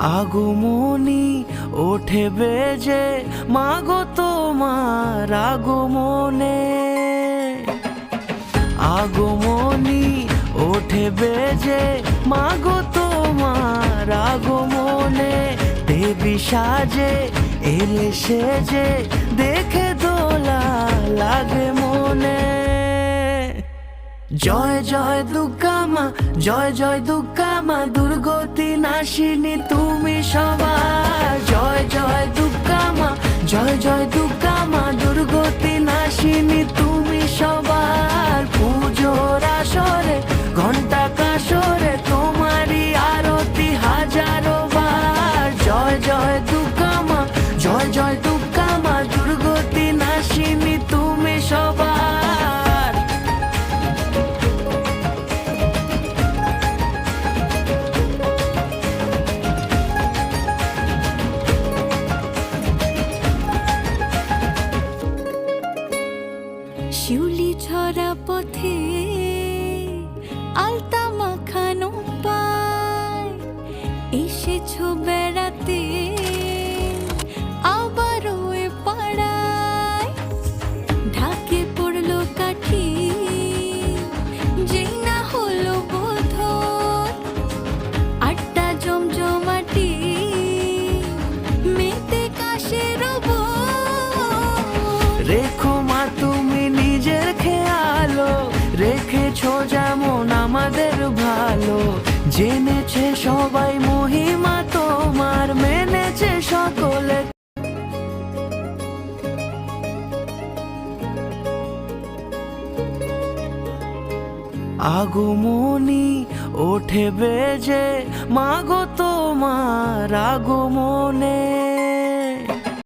আগমনী ওঠে বেজে, মাগো তোমার আগমনে। আগমনী ওঠে বেজে, মাগো তোমার আগমনে। দেবী সাজে এলে সেজে, দেখে দোলা লাগে মনে। জয় জয় দুর্গা মা, জয় জয় দুর্গা মা, দুর্গতি নাশিনী তুমি সবার। জয় জয় দুর্গা মা, জয় জয় দুর্গা মা, দুর্গতি নাশিনী তুমি সবার। পুজোর আসরে ঘণ্টা কাসরে, তোমারই আরতি হাজারো বার। জয় জয় দুর্গা মা, জয় জয় দুর্গা মা, দুর্গতি নাশিনী তুমি সবার। শিউলি ছড়া পথে আলতা মাখানো পায়, এসেছো বেড়াতে আবারও এ পাড়ায়। ঢাকে পড়লো কাঠি, যেই না হলো বোধন। আটটা জমজমাটি মেতে কাশের রেখো মা তুমি নিজের খেয়ালো, রেখেছো যেমন আমাদের ভালো। জেনেছে সবাই মহিমা তোমার, মেনেছে সকলে। আগমনী ওঠে বেজে, মাগো তোমার আগমনে।